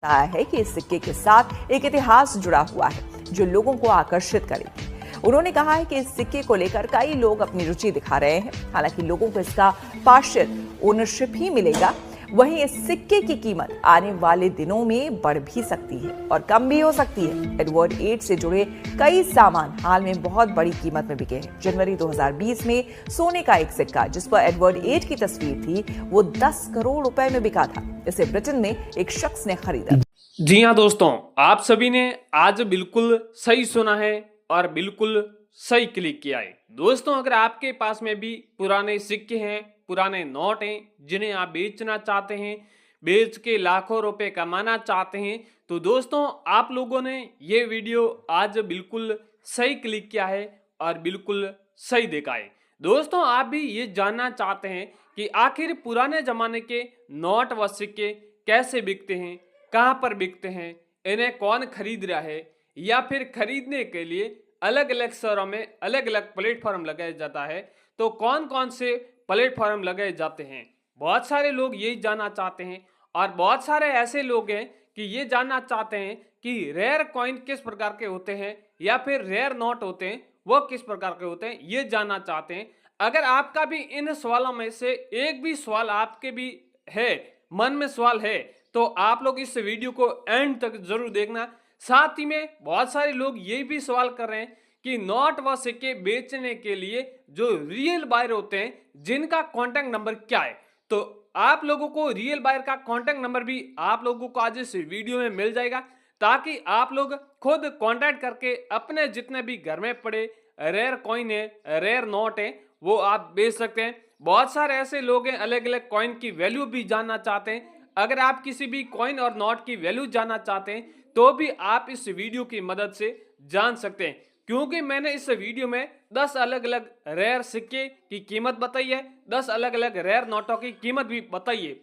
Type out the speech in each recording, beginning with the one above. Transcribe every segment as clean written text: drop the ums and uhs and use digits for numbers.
कहा है कि इस सिक्के के साथ एक इतिहास जुड़ा हुआ है जो लोगों को आकर्षित करेगी। उन्होंने कहा है कि इस सिक्के को लेकर कई लोग अपनी रुचि दिखा रहे हैं। हालांकि लोगों को इसका पार्शियल ओनरशिप ही मिलेगा। वहीं इस सिक्के की कीमत आने वाले दिनों में बढ़ भी सकती है और कम भी हो सकती है। एडवर्ड 8 से जुड़े कई सामान हाल में बहुत बड़ी कीमत में बिके हैं। जनवरी 2020 में सोने का एक सिक्का जिस पर एडवर्ड 8 की तस्वीर थी वो 10 करोड़ रुपए में बिका था। इसे ब्रिटेन में एक शख्स ने खरीदा। जी हाँ दोस्तों, आप सभी ने आज बिल्कुल सही सुना है और बिल्कुल सही क्लिक किया है। दोस्तों, अगर आपके पास में भी पुराने सिक्के हैं, पुराने नोट हैं जिन्हें आप बेचना चाहते हैं, बेच के लाखों रुपए कमाना चाहते हैं, तो दोस्तों आप लोगों ने ये वीडियो आज बिल्कुल सही क्लिक किया है और बिल्कुल सही देखा है। दोस्तों, आप भी ये जानना चाहते हैं कि आखिर पुराने जमाने के नोट व सिक्के कैसे बिकते हैं, कहाँ पर बिकते हैं, इन्हें कौन खरीद रहा है, या फिर खरीदने के लिए अलग अलग शहरों में अलग अलग प्लेटफॉर्म लगाया जाता है, तो कौन कौन से प्लेटफॉर्म लगाए जाते हैं। बहुत सारे लोग यही जानना चाहते हैं और बहुत सारे ऐसे लोग हैं कि ये जानना चाहते हैं कि रेयर कॉइन किस प्रकार के होते हैं या फिर रेयर नोट होते हैं वो किस प्रकार के होते हैं, ये जानना चाहते हैं। अगर आपका भी इन सवालों में से एक भी सवाल आपके भी है, मन में सवाल है, तो आप लोग इस वीडियो को एंड तक जरूर देखना। साथ ही में बहुत सारे लोग ये भी सवाल कर रहे हैं कि नोट व सिक्के बेचने के लिए जो रियल बायर होते हैं जिनका कॉन्टैक्ट नंबर क्या है, तो आप लोगों को रियल बायर का कॉन्टैक्ट नंबर भी आप लोगों को आज इस वीडियो में मिल जाएगा, ताकि आप लोग खुद कॉन्टैक्ट करके अपने जितने भी घर में पड़े रेयर कॉइन है, रेयर नोट है, वो आप बेच सकते हैं। बहुत सारे ऐसे लोग हैं अलग अलग कॉइन की वैल्यू भी जानना चाहते हैं। अगर आप किसी भी कॉइन और नोट की वैल्यू जानना चाहते हैं तो भी आप इस वीडियो की मदद से जान सकते हैं, क्योंकि मैंने इस वीडियो में 10 अलग अलग रेयर सिक्के की कीमत बताई है, 10 अलग अलग रेयर नोटों की कीमत भी बताई है,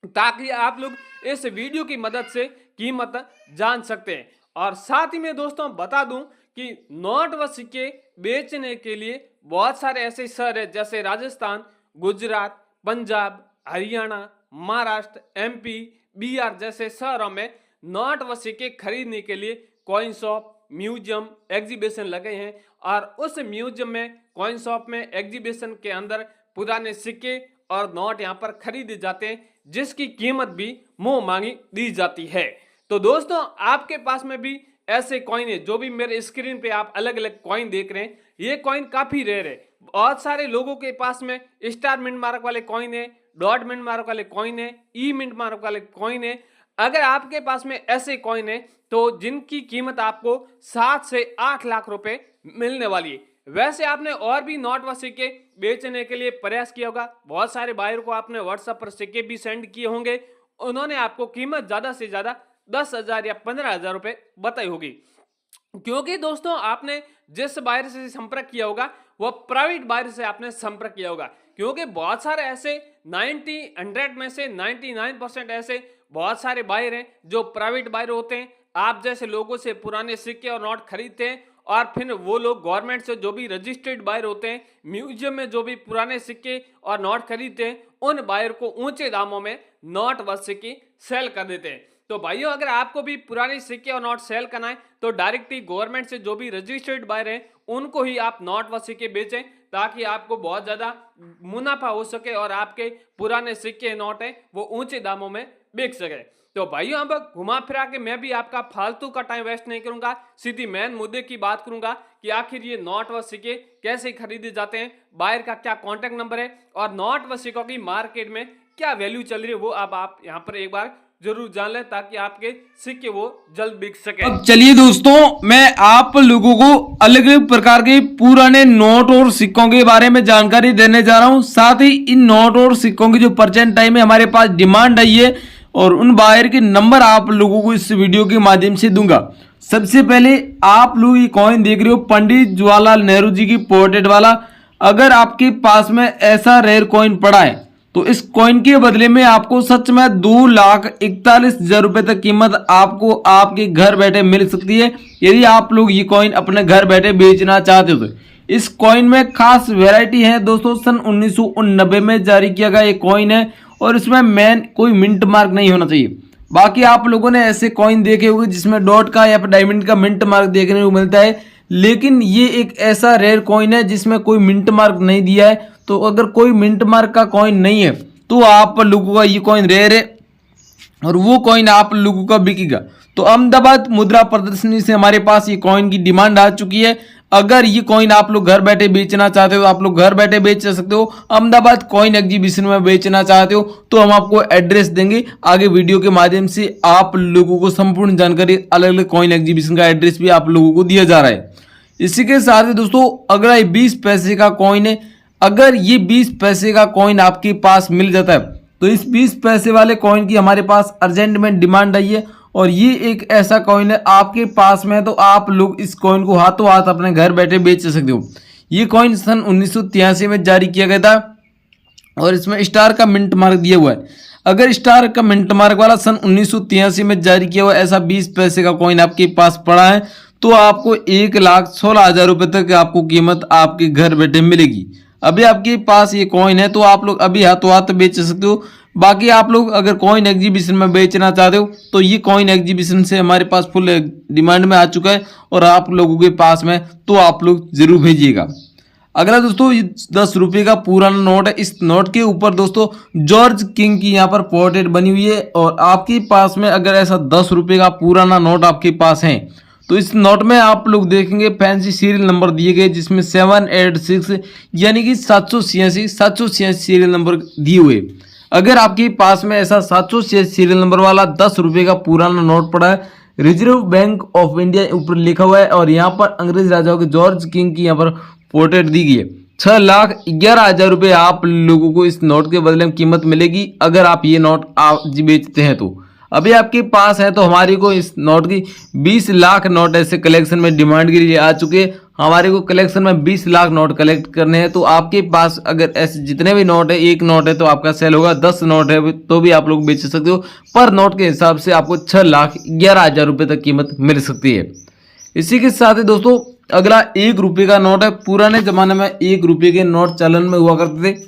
ताकि आप लोग इस वीडियो की मदद से कीमत जान सकते हैं। और साथ ही में दोस्तों बता दूं कि नोट व सिक्के बेचने के लिए बहुत सारे ऐसे शहर है जैसे राजस्थान, गुजरात, पंजाब, हरियाणा, महाराष्ट्र, MP, बिहार जैसे शहरों में नोट व सिक्के खरीदने के लिए कॉइन शॉप, म्यूजियम, एग्जीबिशन लगे हैं। और उस म्यूजियम में, कॉइन शॉप में, एग्जीबिशन के अंदर पुराने सिक्के और नोट यहाँ पर खरीदे जाते हैं, जिसकी कीमत भी मुंह मांगी दी जाती है। तो दोस्तों, आपके पास में भी ऐसे कॉइन है, जो भी मेरे स्क्रीन पे आप अलग अलग कॉइन देख रहे हैं, ये कॉइन काफी रेयर है। बहुत सारे लोगों के पास में स्टार मिंट मार्क वाले कॉइन है, डॉट मिंट मार्क वाले कॉइन है, ई मिंट मार्क वाले कॉइन है। अगर आपके पास में ऐसे कॉइन है तो जिनकी कीमत आपको 7 से 8 लाख रुपए मिलने वाली है। वैसे आपने और भी नोट व सिक्के बेचने के लिए प्रयास किया होगा, बहुत सारे बायर को आपने व्हाट्सएप पर सिक्के भी सेंड किए होंगे, उन्होंने आपको कीमत ज्यादा से ज्यादा 10,000 या 15,000 रुपए बताई होगी, क्योंकि दोस्तों आपने जिस बायर से संपर्क किया होगा वह प्राइवेट बायर से आपने संपर्क किया होगा। क्योंकि बहुत सारे ऐसे 100 में से 99% ऐसे बहुत सारे बायर हैं जो प्राइवेट बायर होते हैं। आप जैसे लोगों से पुराने सिक्के और नोट खरीदते हैं और फिर वो लोग गवर्नमेंट से जो भी रजिस्टर्ड बायर होते हैं, म्यूजियम में जो भी पुराने सिक्के और नोट खरीदते हैं, उन बायर को ऊंचे दामों में नोट व सिक्के सेल कर देते हैं। तो भाइयों, अगर आपको भी पुराने सिक्के और नोट सेल करना है तो डायरेक्टली गवर्नमेंट से जो भी रजिस्टर्ड बायर हैं उनको ही आप नोट व सिक्के बेचें, ताकि आपको बहुत ज्यादा मुनाफा हो सके और आपके पुराने सिक्के नोट हैं वो ऊंचे दामों में बिक सके। तो भाइयों, अब घुमा फिरा के मैं भी आपका फालतू का टाइम वेस्ट नहीं करूंगा, सीधी मेन मुद्दे की बात करूंगा कि आखिर ये नोट व सिक्के कैसे खरीदे जाते हैं, बायर का क्या कॉन्टैक्ट नंबर है और नोट व सिक्कों की मार्केट में क्या वैल्यू चल रही है, वो अब आप यहाँ पर एक बार जरूर जान लें, ताकि आपके सिक्के वो जल्द बिक सके। अब चलिए दोस्तों, मैं आप लोगों को अलग अलग प्रकार के पुराने नोट और सिक्कों के बारे में जानकारी देने जा रहा हूं। साथ ही इन नोट और सिक्कों की जो परचेंट टाइम है हमारे पास डिमांड आई है और उन बायर के नंबर आप लोगों को इस वीडियो के माध्यम से दूंगा। सबसे पहले आप लोग ये कॉइन देख रहे हो पंडित जवाहरलाल नेहरू जी की पोर्ट्रेट वाला। अगर आपके पास में ऐसा रेयर कॉइन पड़ा है तो इस कॉइन के बदले में आपको सच में 2,41,000 रुपए तक कीमत आपको आपके घर बैठे मिल सकती है, यदि आप लोग ये कॉइन अपने घर बैठे बेचना चाहते हो तो। इस कॉइन में खास वैरायटी है दोस्तों, सन 1989 में जारी किया गया ये कॉइन है और इसमें मेन कोई मिंट मार्क नहीं होना चाहिए। बाकी आप लोगों ने ऐसे कॉइन देखे होंगे जिसमें डॉट का या फिर डायमंड का मिंट मार्क देखने को मिलता है, लेकिन ये एक ऐसा रेयर कॉइन है जिसमें कोई मिंट मार्क नहीं दिया है। तो अगर कोई मिंट मार्क का कॉइन नहीं है तो आप लोगों का ये कॉइन रेयर है और वो कॉइन आप लोगों का बिकेगा। तो अहमदाबाद मुद्रा प्रदर्शनी से हमारे पास ये कॉइन की डिमांड आ चुकी है। अगर ये कॉइन आप लोग घर बैठे बेचना चाहते हो, आप लोग घर बैठे बेच सकते हो। अहमदाबाद कॉइन एग्जीबिशन में बेचना चाहते हो तो हम आपको एड्रेस देंगे आगे वीडियो के माध्यम से। आप लोगों को संपूर्ण जानकारी, अलग अलग कॉइन एग्जीबिशन का एड्रेस भी आप लोगों को दिया जा रहा है। इसी के साथ ही दोस्तों, अगला 20 पैसे का कॉइन है। अगर ये 20 पैसे का कॉइन आपके पास मिल जाता है तो इस 20 पैसे वाले कॉइन की हमारे पास अर्जेंट में डिमांड आई है और ये एक ऐसा कॉइन है आपके पास में है तो आप लोग इस कॉइन को हाथों हाथ अपने घर बैठे बेच सकते हो। ये कॉइन सन 1983 में जारी किया गया था और इसमें स्टार का मिंट मार्क दिया हुआ है। अगर स्टार का मिंट मार्क वाला सन 1983 में जारी किया हुआ ऐसा 20 पैसे का कॉइन आपके पास पड़ा है तो आपको 1,16,000 रुपए तक आपको कीमत आपके घर बैठे मिलेगी। अभी आपके पास ये कॉइन है तो आप लोग अभी हाथों हाथ बेच सकते हो। बाकी आप लोग अगर कॉइन एग्जीबिशन में बेचना चाहते हो तो ये कॉइन एग्जीबिशन से हमारे पास फुल डिमांड में आ चुका है और आप लोगों के पास में तो आप लोग जरूर भेजिएगा। अगला दोस्तों, ये 10 रुपये का पुराना नोट है। इस नोट के ऊपर दोस्तों जॉर्ज किंग की यहाँ पर पोर्ट्रेट बनी हुई है और आपके पास में अगर ऐसा 10 रुपये का पुराना नोट आपके पास है तो इस नोट में आप लोग देखेंगे फैंसी सीरियल नंबर दिए गए जिसमें 786 यानी कि 786 सीरियल नंबर दिए हुए। अगर आपके पास में ऐसा 786 सीरियल नंबर वाला 10 रुपये का पुराना नोट पड़ा है, रिजर्व बैंक ऑफ इंडिया ऊपर लिखा हुआ है और यहाँ पर अंग्रेज राजाओं के जॉर्ज किंग की यहाँ पर पोर्ट्रेट दी गई है, 6,11,000 रुपये आप लोगों को इस नोट के बदले में कीमत मिलेगी अगर आप ये नोट आज बेचते हैं तो। अभी आपके पास है तो हमारे को इस नोट की 20 लाख नोट ऐसे कलेक्शन में डिमांड के लिए आ चुके हैं। हमारे को कलेक्शन में 20 लाख नोट कलेक्ट करने हैं तो आपके पास अगर ऐसे जितने भी नोट है, एक नोट है तो आपका सेल होगा, 10 नोट है तो भी आप लोग बेच सकते हो। पर नोट के हिसाब से आपको 6,11,000 रुपये तक कीमत मिल सकती है। इसी के साथ ही दोस्तों, अगला 1 रुपये का नोट है। पुराने जमाने में 1 रुपये के नोट चलन में हुआ करते थे।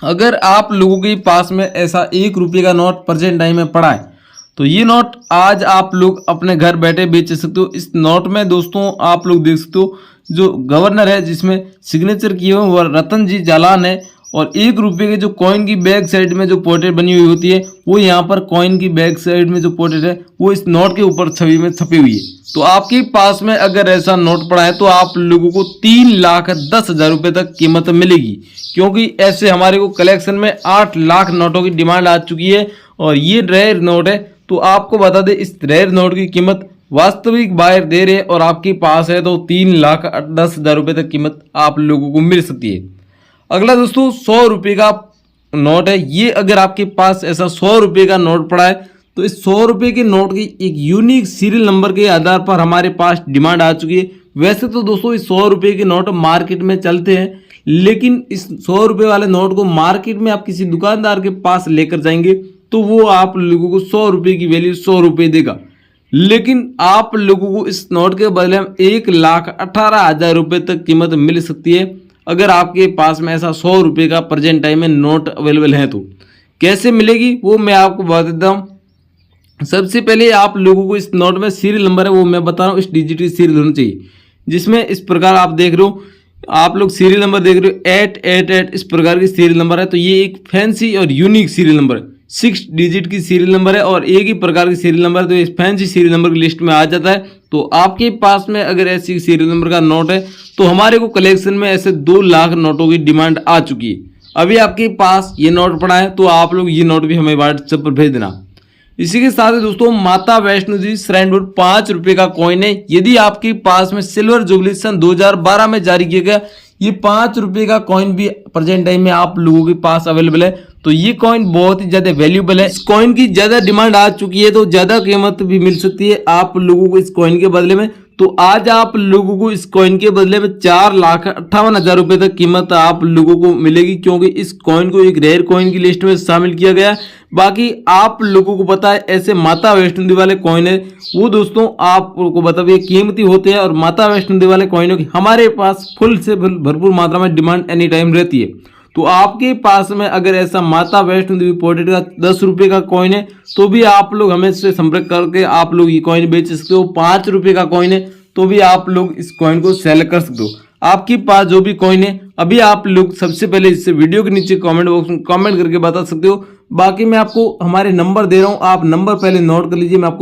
अगर आप लोगों के पास में ऐसा 1 रुपये का नोट प्रेजेंट टाइम में पड़ा है तो ये नोट आज आप लोग अपने घर बैठे बेच सकते हो। इस नोट में दोस्तों आप लोग देख सकते हो जो गवर्नर है जिसमें सिग्नेचर किए हुए वो रतन जी जालान है और 1 रुपये के जो कॉइन की बैक साइड में जो पोर्ट्रेट बनी हुई होती है वो यहाँ पर कॉइन की बैक साइड में जो पोर्ट्रेट है वो इस नोट के ऊपर छवि में छपी हुई है। तो आपके पास में अगर ऐसा नोट पड़ा है तो आप लोगों को 3,10,000 रुपये तक कीमत मिलेगी, क्योंकि ऐसे हमारे को कलेक्शन में 8 लाख नोटों की डिमांड आ चुकी है और ये रेयर नोट है। तो आपको बता दें इस रेयर नोट की कीमत वास्तविक बायर दे रहे और आपके पास है तो 3,10,000 रुपये तक कीमत आप लोगों को मिल सकती है। अगला दोस्तों 100 रुपये का नोट है। ये अगर आपके पास ऐसा 100 रुपये का नोट पड़ा है तो इस 100 रुपये के नोट की एक यूनिक सीरियल नंबर के आधार पर हमारे पास डिमांड आ चुकी है। वैसे तो दोस्तों इस 100 रुपये के नोट मार्केट में चलते हैं, लेकिन इस 100 रुपये वाले नोट को मार्केट में आप किसी दुकानदार के पास लेकर जाएंगे तो वो आप लोगों को 100 रुपये की वैल्यू 100 रुपये देगा, लेकिन आप लोगों को इस नोट के बदले में 1,18,000 रुपये तक कीमत मिल सकती है अगर आपके पास में ऐसा 100 रुपये का प्रेजेंट टाइम में नोट अवेलेबल है। तो कैसे मिलेगी वो मैं आपको बता देता हूँ। सबसे पहले आप लोगों को इस नोट में सीरियल नंबर है वो मैं बता रहा हूँ, इस डिजिटल सीरियल होना चाहिए जिसमें इस प्रकार आप देख रहे हो, आप लोग सीरियल नंबर देख रहे हो 888 इस प्रकार की सीरियल नंबर है। तो ये एक फैंसी और यूनिक सीरियल नंबर है, 6 डिजिट की सीरियल नंबर है और एक ही प्रकार की सीरियल नंबर है, तो इस फैंसी सीरियल नंबर की लिस्ट में आ जाता है। तो आपके पास में अगर ऐसी सीरियल नंबर का नोट है तो हमारे को कलेक्शन में ऐसे 2 लाख नोटों की डिमांड आ चुकी है। अभी आपके पास ये नोट पड़ा है तो आप लोग ये नोट भी हमें व्हाट्सएप पर भेज देना। इसी के साथ ही दोस्तों माता वैष्णो देवी श्राइन बोर्ड 5 रुपये का कॉइन है। यदि आपके पास में सिल्वर जुबली सन 2012 में जारी किया गया ये 5 रुपये का कॉइन भी प्रेजेंट टाइम में आप लोगों के पास अवेलेबल है। तो ये कॉइन बहुत ही ज्यादा वैल्यूएबल है। इस कॉइन की ज्यादा डिमांड आ चुकी है तो ज्यादा कीमत भी मिल सकती है आप लोगों को इस कॉइन के बदले में। तो आज आप लोगों को इस कॉइन के बदले में 4,58,000 रुपये तक कीमत आप लोगों को मिलेगी, क्योंकि इस कॉइन को एक रेयर कॉइन की लिस्ट में शामिल किया गया। बाकी आप लोगों को पता है ऐसे माता वैष्णो देवी वाले कॉइन है वो दोस्तों आपको बता ये कीमती होते हैं और माता वैष्णो देवी वाले कॉइनों की हमारे पास फुल से भरपूर मात्रा में डिमांड एनी टाइम रहती है। तो आपके पास में अगर ऐसा माता वैष्णो देवी पोर्ट्रेट का 10 रुपए का कॉइन है तो भी आप लोग हमें से संपर्क करके आप लोग ये कॉइन बेच सकते हो। 5 रुपए का कॉइन है तो भी आप लोग इस कॉइन को सेल कर सकते हो। आपके पास जो भी कॉइन है अभी आप लोग सबसे पहले इस वीडियो के नीचे कमेंट बॉक्स में कमेंट करके बता सकते हो। बाकी मैं आपको हमारे नंबर दे रहा हूं, आप नंबर पहले नोट कर लीजिए। मैं आपको